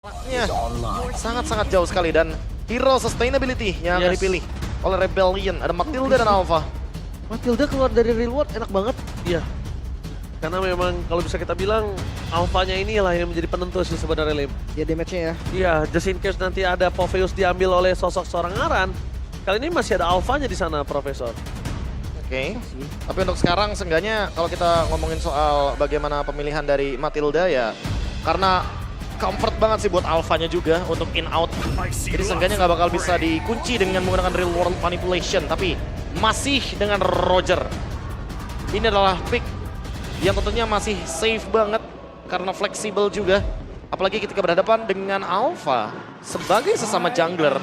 Jaraknya sangat-sangat jauh sekali dan hero sustainability yang akan dipilih oleh Rebellion. Ada Matilda dan Alpha. Matilda keluar dari real world enak banget. Iya. Karena memang kalau bisa kita bilang Alphanya inilah yang menjadi penentu sih sebenarnya Lim. Ya damage-nya ya. Iya, just in case nanti ada Popheus diambil oleh sosok seorang Aran. Kali ini masih ada Alphanya di sana, Profesor. Oke. Tapi untuk sekarang seenggaknya kalau kita ngomongin soal bagaimana pemilihan dari Matilda ya karena comfort banget sih buat Alphanya juga untuk in out. Jadi seenggaknya nggak bakal bisa dikunci dengan menggunakan real world manipulation. Tapi masih dengan Roger. Ini adalah pick yang tentunya masih safe banget karena fleksibel juga. Apalagi ketika berhadapan dengan Alpha sebagai sesama jungler.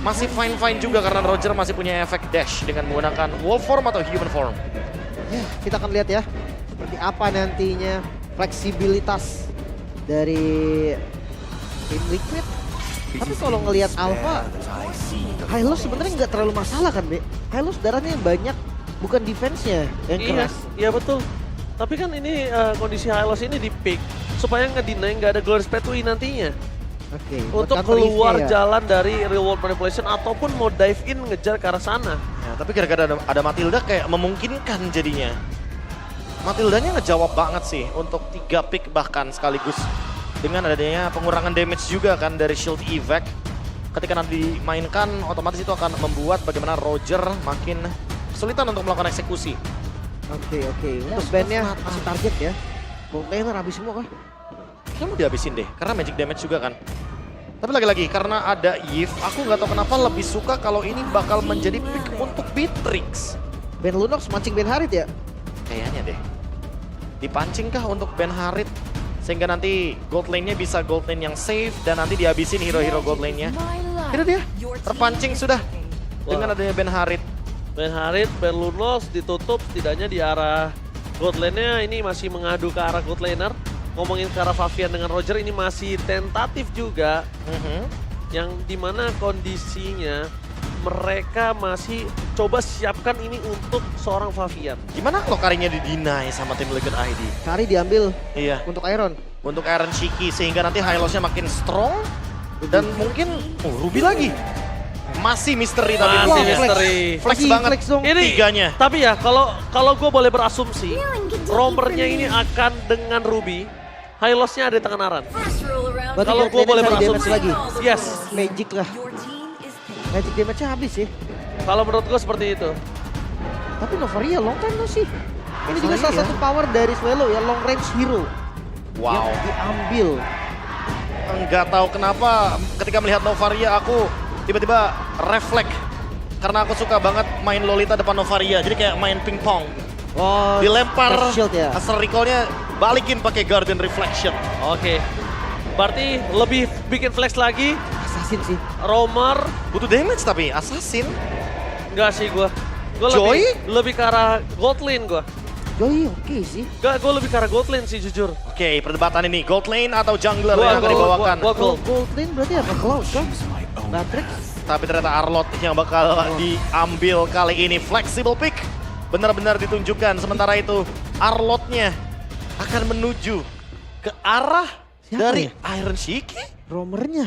Masih fine-fine juga karena Roger masih punya efek dash dengan menggunakan wolf form atau human form. Ya, kita akan lihat ya seperti apa nantinya fleksibilitas dari tim Liquid. Tapi kalau ngelihat Alpha, Hylos sebenarnya nggak terlalu masalah kan, Be? Hylos darahnya yang banyak, bukan defense-nya yang keras. Iya betul. Tapi kan ini kondisi Hylos ini di pick supaya nge-deny nggak ada Glorious Pathway nantinya. Oke. Untuk keluar jalan dari real world manipulation ataupun mau dive in ngejar ke arah sana. Ya, tapi gara-gara ada Matilda kayak memungkinkan jadinya. Matildanya ngejawab banget sih untuk 3 pick bahkan sekaligus. Dengan adanya pengurangan damage juga kan dari shield evac. Ketika nanti dimainkan otomatis itu akan membuat bagaimana Roger makin kesulitan untuk melakukan eksekusi. Oke. Untuk bandnya masih target ya. Container habis semua kah? Kayaknya mau dihabisin deh, karena magic damage juga kan. Tapi lagi-lagi karena ada Yves, aku nggak tahu kenapa lebih suka kalau ini bakal menjadi pick untuk Beatrix. Ben Lunox mancing Ben Harit ya? Kayaknya deh. Dipancing kah untuk Ben Harit? Sehingga nanti gold lane-nya bisa gold lane yang safe dan nanti dihabisin hero-hero gold lane-nya. Itu dia, terpancing sudah dengan adanya Ben Harit. Ben Harit, Ben Lunos ditutup setidaknya di arah gold lane-nya ini masih mengadu ke arah gold laner. Ngomongin ke arah Favian dengan Roger ini masih tentatif juga. Yang dimana kondisinya mereka masih coba siapkan ini untuk seorang Favian. Gimana kalau Karinya di-deny sama tim Liquid ID? Kari diambil Iya, untuk Iron. untuk Iron Shiki sehingga nanti Hylos-nya makin strong. Dan mungkin, Ruby lagi. Masih misteri tapi Masih Ruby-nya. misteri. Flex Masih banget flex dong. Ini tiganya. tapi ya kalau gue boleh berasumsi, roamernya ini akan dengan Ruby, Hylos-nya ada di tangan Aran. Berarti Kalau gold gue lane-nya boleh cari damage berasumsi, lagi. yes. Magic lah. Magic damage-nya habis sih. Kalau menurut gue seperti itu. Tapi Novaria long time no sih. Ini juga Novaria. salah satu power dari Swallow ya, long range hero. Wow. Yang diambil. Enggak tahu kenapa ketika melihat Novaria aku tiba-tiba refleks. Karena aku suka banget main Lolita depan Novaria. Jadi kayak main pingpong. Oh, Dilempar, Dash shield ya. asal recall-nya balikin pakai Guardian Reflection. Oke. Berarti lebih bikin flex lagi, Assassin sih. roamer, Butuh damage tapi Assassin. enggak sih gue. Gue Joy? lebih ke arah gold lane gue. Joy oke sih. Enggak, gue lebih ke arah gold lane sih jujur. Oke, perdebatan ini gold lane atau jungler Gua yang akan gold, dibawakan. gua Kalau gold. gold lane berarti apa? Cloud kan? Matrix. Tapi ternyata Arlott yang bakal diambil kali ini. Flexible pick benar-benar ditunjukkan. Sementara itu Arlott-nya akan menuju ke arah Siapa dari ya? Iron Shiki. Roamernya.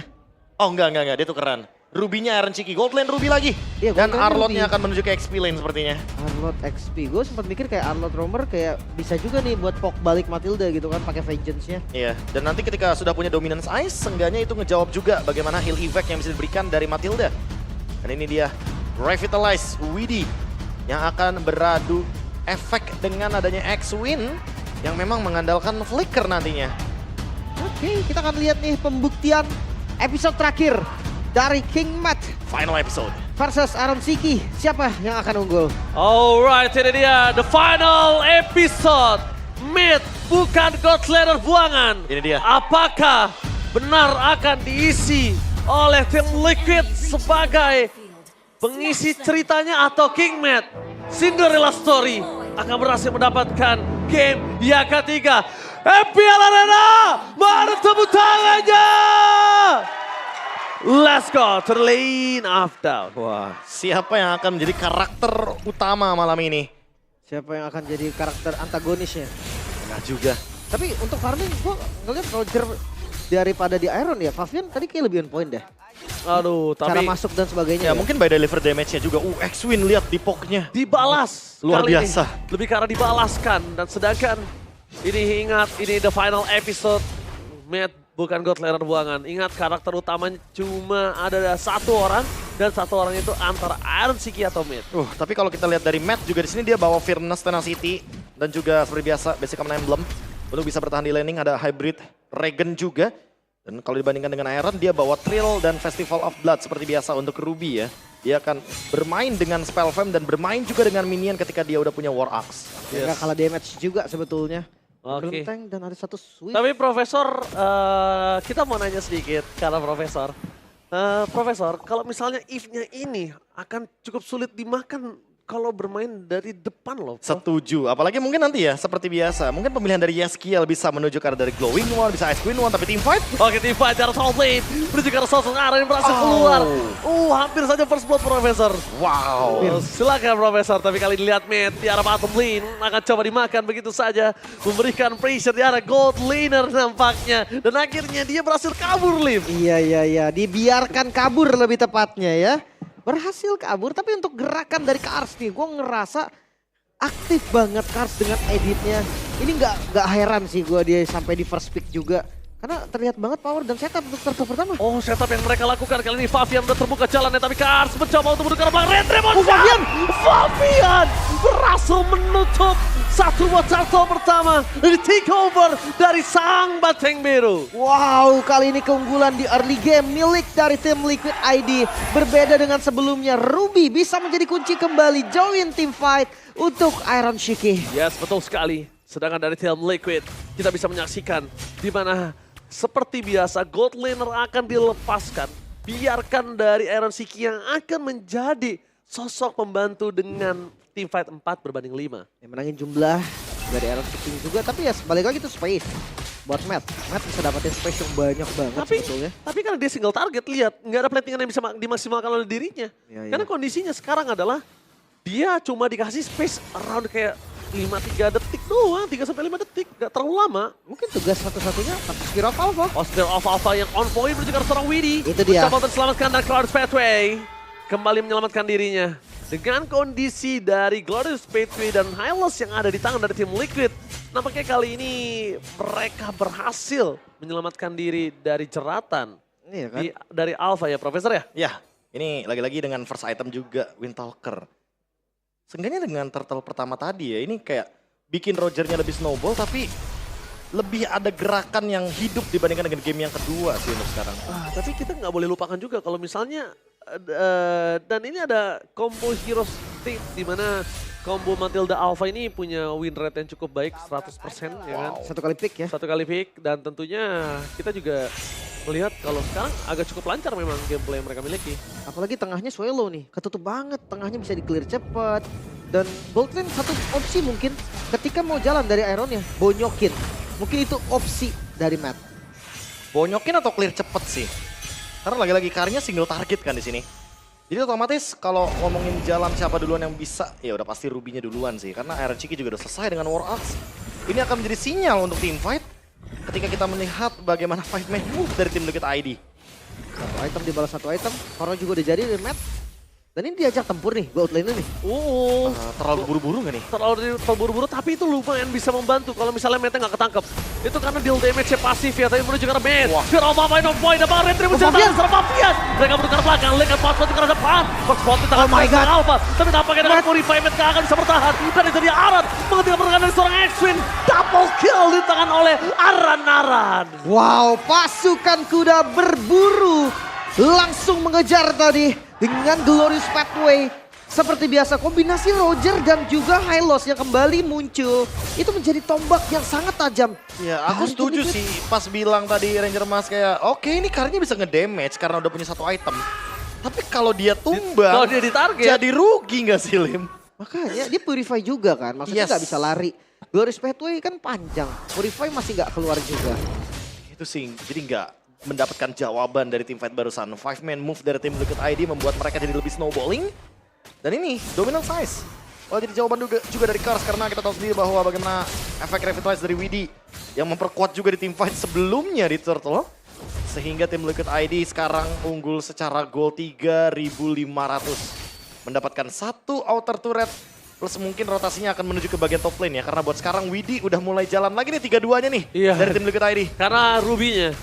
Oh enggak, dia tukeran. Ruby-nya Iron Shiki, gold lane Ruby lagi. Iya, gold Dan lane Arlott-nya Ruby. akan menuju ke XP lane sepertinya. Arlott XP. Gue sempat mikir kayak Arlott Roamer kayak bisa juga nih buat poke balik Matilda gitu kan pakai Vengeance-nya. Iya, dan nanti ketika sudah punya Dominance Ice, seenggaknya itu ngejawab juga bagaimana heal evac yang bisa diberikan dari Matilda. Dan ini dia, Revitalize Widdy yang akan beradu efek dengan adanya X-Win yang memang mengandalkan Flicker nantinya. Oke, kita akan lihat nih pembuktian episode terakhir dari King Matt Final episode. versus Aron Shiki. Siapa yang akan unggul? Alright, ini dia the final episode. Mid bukan God Slayer buangan. Ini dia. Apakah benar akan diisi oleh tim Liquid sebagai pengisi ceritanya atau King Matt Cinderella Story akan berhasil mendapatkan game yang ketiga. MPL Arena, mana tepuk tangannya? Let's go to the lane of down. Wah, siapa yang akan menjadi karakter utama malam ini? Siapa yang akan jadi karakter antagonisnya? Nah juga. Tapi untuk farming gue ngeliat Roger daripada di Iron ya. Favian tadi kayak lebih on point deh. Aduh, Cara tapi masuk dan sebagainya. Ya mungkin by deliver damage-nya juga. X-Win lihat di poknya. dibalas. Luar kali biasa. Ini. Lebih karena dibalaskan. Dan sedangkan ini ingat, ini the final episode. Matt bukan God Laner buangan. Ingat karakter utamanya cuma ada satu orang. Dan satu orang itu antara Iron Siki atau Matt. Tapi kalau kita lihat dari Matt juga di sini dia bawa Firmness, Tenacity. Dan juga seperti biasa basic command emblem. Untuk bisa bertahan di laning ada Hybrid Regen juga. Dan kalau dibandingkan dengan Iron, dia bawa Trill dan Festival of Blood seperti biasa untuk Ruby ya. Dia akan bermain dengan Spell Fam dan bermain juga dengan minion ketika dia udah punya War Axe. Nggak kalah damage juga sebetulnya. Oke. Genteng dan ada satu swift. Tapi Profesor, kita mau nanya sedikit karena Profesor. Profesor, kalau misalnya if-nya ini akan cukup sulit dimakan kalau bermain dari depan loh. Setuju, apalagi mungkin nanti ya seperti biasa. Mungkin pemilihan dari Yeskiel bisa menuju ke arah dari Glowing One, bisa Ice Queen One, tapi team fight. Oke, team fight dari Soul Blade menuju ke arah sosok Aaron yang berhasil keluar. Hampir saja first blood Profesor. Wow. Silakan Profesor, tapi kali dilihat Matt di arah bottom lane akan coba dimakan begitu saja. Memberikan pressure di arah gold laner nampaknya. Dan akhirnya dia berhasil kabur, Lim. Iya. Dibiarkan kabur lebih tepatnya ya. Berhasil kabur, tapi untuk gerakan dari Kars nih, gue ngerasa aktif banget Kars dengan editnya. Ini nggak heran sih gue dia sampai di first pick juga. Karena terlihat banget power dan setup untuk turtle pertama. Oh, setup yang mereka lakukan kali ini. Favian udah terbuka jalannya, tapi Kars mencoba untuk menuju ke arah belakang. Red Dragon Favian berhasil menutup satu buat turtle pertama. Dari takeover dari sang Banteng Biru. Wow, kali ini keunggulan di early game milik dari tim Liquid ID. Berbeda dengan sebelumnya, Ruby bisa menjadi kunci kembali join team fight untuk Iron Shiki. Yes, betul sekali. Sedangkan dari tim Liquid, kita bisa menyaksikan di mana seperti biasa gold laner akan dilepaskan. Biarkan dari Iron Shiki yang akan menjadi sosok pembantu dengan team fight 4 berbanding 5. Yang menangin jumlah dari Iron Shiki juga, tapi ya balik lagi itu space. Buat Matt bisa dapetin space yang banyak banget sebetulnya. Tapi karena dia single target, lihat nggak ada platingan yang bisa dimaksimalkan oleh dirinya. Karena kondisinya sekarang adalah dia cuma dikasih space around kayak 5-3 detik doang, 3-5 detik, gak terlalu lama. Mungkin tugas satu-satunya Spear of Alpha. Spear of Alpha yang on point menuju ke arah seorang Widdy. Itu dia. Mencoba untuk diselamatkan dari Glorious Pathway. Kembali menyelamatkan dirinya. Dengan kondisi dari Glorious Pathway dan Hylos yang ada di tangan dari tim Liquid. Nampaknya kali ini mereka berhasil menyelamatkan diri dari jeratan. Iya kan? Dari Alpha ya Profesor ya? Ya, ini lagi-lagi dengan first item juga Windtalker. Seenggaknya dengan turtle pertama tadi ya, ini kayak bikin Rogernya lebih snowball tapi lebih ada gerakan yang hidup dibandingkan dengan game yang kedua sih untuk sekarang. Tapi kita nggak boleh lupakan juga kalau misalnya, dan ini ada combo Hero State di mana combo Matilda Alpha ini punya win rate yang cukup baik 100% ya kan. Satu kali pick ya. Satu kali pick dan tentunya kita juga melihat kalau sekarang agak cukup lancar memang gameplay yang mereka miliki. Apalagi tengahnya Swallow nih, ketutup banget. Tengahnya bisa di-clear cepat. Dan Boldlane satu opsi mungkin ketika mau jalan dari Ironnya, bonyokin. Mungkin itu opsi dari Matt. Bonyokin atau clear cepet sih. Karena lagi-lagi Karnya single target kan di sini. Jadi otomatis kalau ngomongin jalan siapa duluan yang bisa, ya udah pasti Ruby-nya duluan sih. Karena Iron Shiki juga udah selesai dengan War Axe. Ini akan menjadi sinyal untuk team fight ketika kita melihat bagaimana 5-man move dari tim Liquid ID. Satu item dibalas satu item, Koro juga udah jadi dari Matt. Dan ini diajak tempur nih, gold lane nih. Terlalu buru-buru nggak nih? Terlalu buru-buru, tapi itu lumayan bisa membantu kalau misalnya Meta nggak ketangkep. Itu karena deal damage-nya pasif ya, tapi menuju ke arah Matt. Fear of Alpha on point, dapat retribusi dari serang Favian. Mereka menuju ke arah belakang, lihat pas menuju ke arah depan. First spot di tangan Alpha, tapi nampaknya dengan Purify Matt nggak akan bisa bertahan. Dan itu dia Aran, menghentikan pergerakan dari seorang X-Win. Double kill di tangan oleh Aran. Wow, pasukan kuda berburu. Langsung mengejar tadi dengan Glorious Pathway. Seperti biasa kombinasi Roger dan juga Hylos yang kembali muncul. Itu menjadi tombak yang sangat tajam. Ya aku setuju sih pas bilang tadi Ranger Mas kayak oke ini Karnya bisa ngedamage karena udah punya satu item. Tapi kalau dia tumbang, Kalau dia ditarget, jadi rugi nggak sih Lim? Makanya dia Purify juga kan, maksudnya nggak bisa lari. Glorious Pathway kan panjang, Purify masih nggak keluar juga. Itu sih jadi nggak mendapatkan jawaban dari tim fight barusan. 5-man move dari tim Liquid ID membuat mereka jadi lebih snowballing. Dan ini dominant size. Oh jadi jawaban juga dari Kars karena kita tahu sendiri bahwa bagaimana efek Revitalize dari Widdy yang memperkuat juga di tim fight sebelumnya di Turtle. Sehingga tim Liquid ID sekarang unggul secara gol 3.500. Mendapatkan satu outer turret. Plus mungkin rotasinya akan menuju ke bagian top lane ya. Karena buat sekarang Widi udah mulai jalan lagi nih 3-2-nya nih Iya. dari tim Liquid ID. Karena Ruby-nya.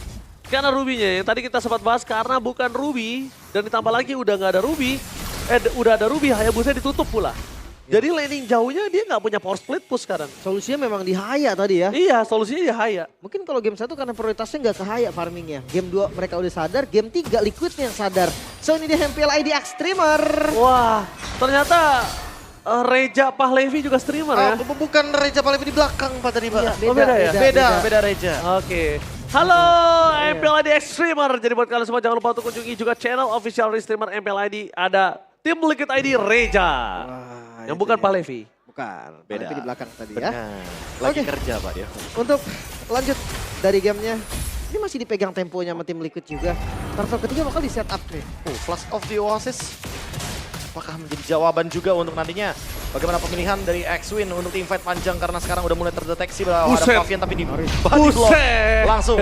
Karena Ruby-nya yang tadi kita sempat bahas karena bukan Ruby. Dan ditambah lagi udah nggak ada Ruby. Udah ada Ruby, Hayabusa ditutup pula. Jadi laning jauhnya dia nggak punya power split push sekarang. Solusinya memang di Haya tadi ya. Iya, solusinya dia Haya. Mungkin kalau game 1 karena prioritasnya nggak ke Haya farmingnya. Game 2 mereka udah sadar, game 3 Liquidnya yang sadar. So ini dia MPL ID Extremer. Wah, ternyata Reja Pahlevi juga streamer ya. Bukan Reja Palevi di belakang Pak tadi Pak. Iya, beda ya? Beda Reja. Oke. Halo MPL ID Extremer. Jadi buat kalian semua jangan lupa untuk kunjungi juga channel official streamer MPL ID. Ada tim Liquid ID Reja. Yang bukan Pahlevi. Bukan, Beda. tapi di belakang tadi Benar. ya. Lagi Oke. kerja Pak dia. Untuk lanjut dari gamenya, ini masih dipegang temponya sama tim Liquid juga. Turtle ketiga bakal di setup nih. Flash of the Oasis. Apakah menjadi jawaban juga untuk nantinya bagaimana pemilihan dari X-Win untuk team fight panjang karena sekarang udah mulai terdeteksi bahwa ada Buset. Pavian tapi di body block Buset. langsung.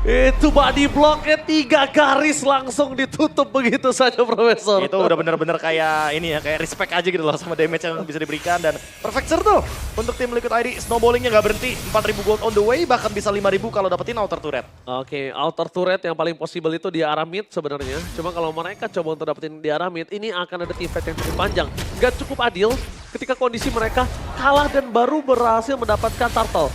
Itu body blocknya 3 garis langsung ditutup begitu saja Profesor. Itu udah bener-bener kayak ini ya, kayak respect aja gitu loh sama damage yang bisa diberikan dan perfect serve tuh untuk tim Liquid ID. Snowballingnya nggak berhenti, 4.000 gold on the way bahkan bisa 5.000 kalau dapetin outer turret. Oke, outer turret yang paling possible itu di arah mid sebenarnya. Cuma kalau mereka coba untuk dapetin di arah mid, ini akan ada team fight yang cukup panjang. Gak cukup adil ketika kondisi mereka kalah dan baru berhasil mendapatkan turtle.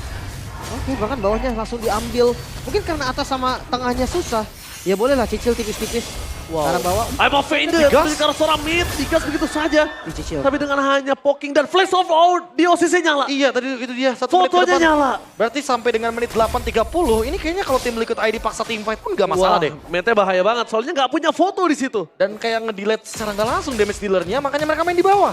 Oke, bahkan bawahnya langsung diambil. Mungkin karena atas sama tengahnya susah. Ya boleh lah cicil tipis-tipis. Wow. Karena bawah I'm offended, Digas. karena seorang mid, digas begitu saja. dicicil. Tapi dengan hanya poking dan flash of out, di OCC nyala. Iya tadi itu dia, 1 menit ke Fotonya depan. nyala. Berarti sampai dengan menit 8.30 ini kayaknya kalau tim Liquid ID paksa team fight pun nggak masalah Wah, deh. Mete bahaya banget, soalnya nggak punya foto di situ. Dan kayak nge-delete secara nggak langsung damage dealernya, makanya mereka main di bawah.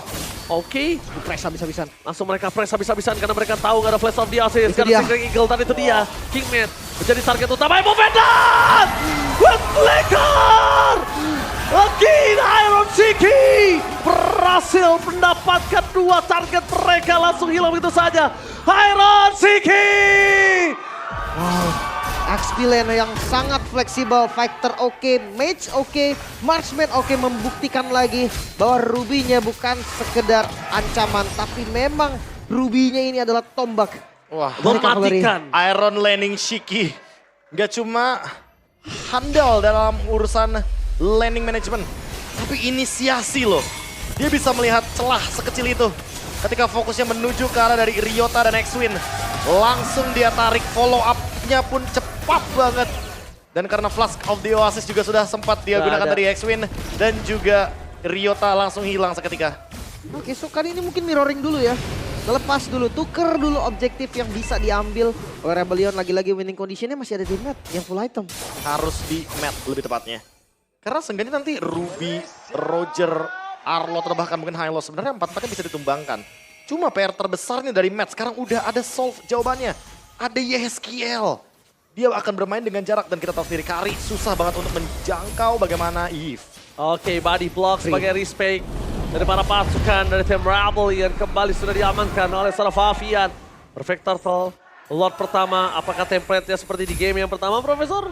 Oke, Press habis-habisan. langsung mereka press habis-habisan karena mereka tahu nggak ada flash of the assist. Itu Karena dia. Secret Eagle tadi itu dia, Kingman menjadi target utama Emo Vedan! With Flicker! Again Iron Shiki berhasil mendapatkan 2 target mereka langsung hilang begitu saja. Iron Shiki! XP lane yang sangat fleksibel, fighter oke, mage oke, marksman oke, membuktikan lagi bahwa Ruby-nya bukan sekedar ancaman, tapi memang Ruby-nya ini adalah tombak. Wah, Mematikan. Iron Laning Shiki nggak cuma handal dalam urusan landing management, tapi inisiasi loh. Dia bisa melihat celah sekecil itu. Ketika fokusnya menuju ke arah dari Ryota dan X-Win, langsung dia tarik, follow up-nya pun cepat banget. Dan karena Flask of the Oasis juga sudah sempat dia Nggak gunakan ada. dari X-Win, dan juga Ryota langsung hilang seketika. Oke, so kali ini mungkin mirroring dulu ya. Lepas dulu, tuker dulu objektif yang bisa diambil oleh Rebellion. Lagi-lagi winning conditionnya masih ada di map yang full item. Harus di mat lebih tepatnya. Karena seenggaknya nanti Ruby, Roger, Arlo, atau bahkan mungkin Hylos sebenarnya 4-4-nya bisa ditumbangkan. Cuma PR terbesarnya dari mat sekarang udah ada solve jawabannya. Ada Yeskiel. Dia akan bermain dengan jarak dan kita tahu sendiri Kari susah banget untuk menjangkau bagaimana Eve. Oke, body block sebagai respect dari para pasukan dari tim Rebellion kembali sudah diamankan oleh seorang Favian. Perfect Turtle, Lord pertama, apakah template-nya seperti di game yang pertama, Profesor?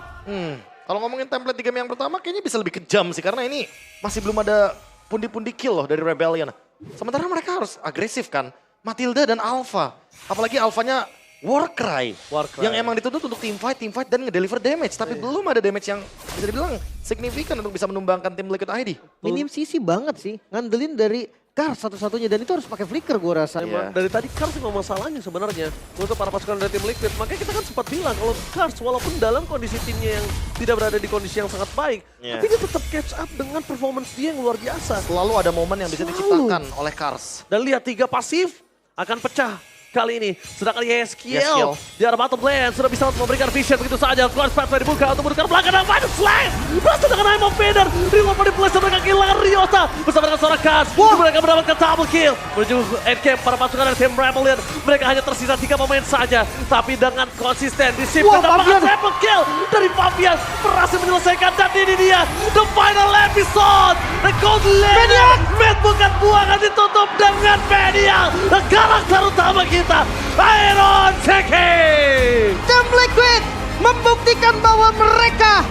Kalau ngomongin template di game yang pertama kayaknya bisa lebih kejam sih karena ini masih belum ada pundi-pundi kill loh dari Rebellion. Sementara mereka harus agresif kan. Matilda dan Alpha. Apalagi Alphanya Warcry. Warcry. Yang emang dituntut untuk team fight dan ngedeliver damage. Tapi belum ada damage yang bisa dibilang signifikan untuk bisa menumbangkan tim Liquid ID. Minim sisi banget sih, ngandelin dari Kars satu-satunya dan itu harus pakai flicker gue rasa. Iya. Dari tadi Kars nggak masalahnya sebenarnya untuk para pasukan dari tim Liquid. Makanya kita kan sempat bilang kalau Kars walaupun dalam kondisi timnya yang tidak berada di kondisi yang sangat baik, Iya. tapi dia tetap catch up dengan performance dia yang luar biasa. Selalu ada momen yang bisa diciptakan oleh Kars. Dan lihat 3 pasif akan pecah kali ini. Sedangkan Yeskiel. Yeskiel di arah bottom lane sudah bisa memberikan vision begitu saja. Keluar pathway dibuka untuk menuju belakang dan Final Slam. Berhasil dengan Imo Vader. Reload di place mereka kehilangan Ryota bersama dengan seorang Kars. Mereka mendapatkan double kill. Menuju endgame para pasukan dari tim Rebellion. Mereka hanya tersisa 3 pemain saja. Tapi dengan konsisten di shift Wah, mendapatkan Fabian. triple kill dari Fabian. Berhasil menyelesaikan dan ini dia. The final episode. The Gold Lane. Mid bukan buangan ditutup dengan Medial. Karakter utama kita. Iron Shiki. Tim Liquid membuktikan bahwa mereka